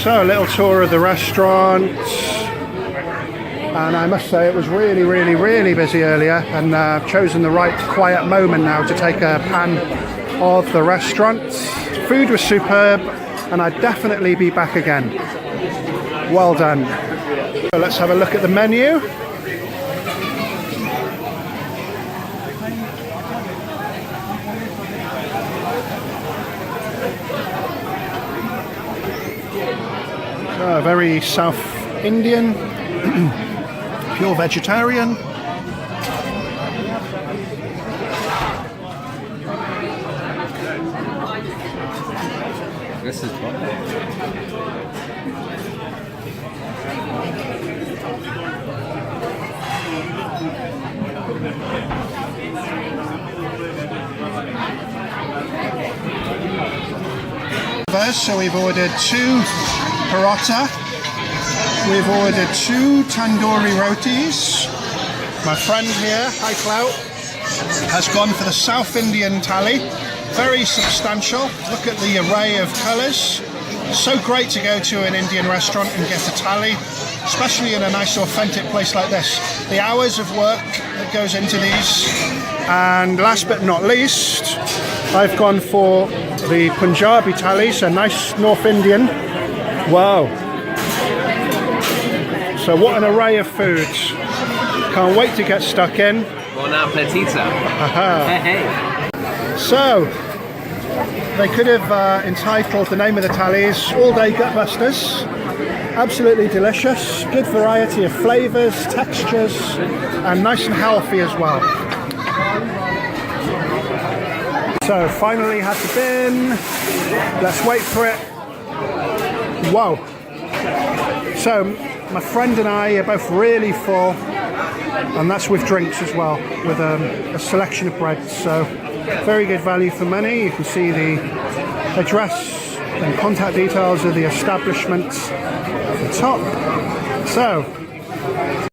So a little tour of the restaurant, and I must say it was really busy earlier, and I've chosen the right quiet moment now to take a pan of the restaurant. Food was superb, and I'd definitely be back again. Well done. So let's have a look at the menu. Very South Indian, pure vegetarian. This is fun. So we've ordered 2 paratha, we've ordered 2 tandoori rotis. My friend here, hi Clout, has gone for the South Indian thali. Very substantial. Look at the array of colours. So great to go to an Indian restaurant and get a thali, especially in a nice authentic place like this. The hours of work that goes into these. And last but not least, I've gone for the Punjabi thali, so nice North Indian. Wow. So what an array of foods. Can't wait to get stuck in. Bon appetit. Hey. So, they could have entitled the name of the thalis All Day Gutbusters. Absolutely delicious. Good variety of flavours, textures, and nice and healthy as well. So finally had the bin. Let's wait for it. Wow. So my friend and I are both really full, and that's with drinks as well, with a selection of breads. So very good value for money. You can see the address and contact details of the establishment at the top. So